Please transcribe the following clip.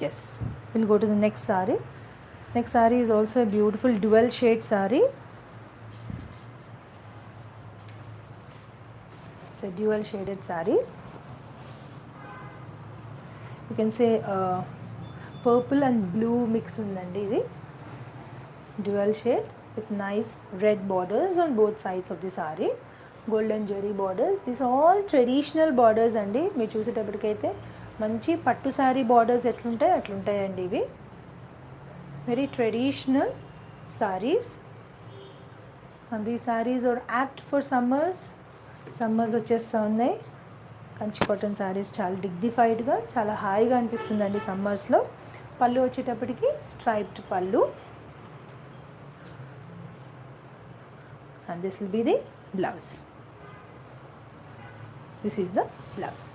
Yes, we'll go to the next saree. Next saree is also a beautiful dual shade saree. It's a dual shaded saree. You can say purple and blue mix undandi idi. Dual shade with nice red borders on both sides of the saree. Golden zari borders. These are all traditional borders అండి. మీరు చూసేటప్పటికైతే మంచి పట్టు sorry borders ఎట్లుంటాయి అట్లుంటాయండి ఇవి. Very traditional saris. And ఈ saris are apt for summers. Summers వచ్చేస్తూ ఉన్నాయి. Kanchi cotton saris చాలా డిగ్నిఫైడ్గా చాలా హాయిగా అనిపిస్తుందండి సమ్మర్స్లో. పళ్ళు వచ్చేటప్పటికి స్ట్రైప్డ్ పళ్ళు. And this will be the blouse. This is the blouse.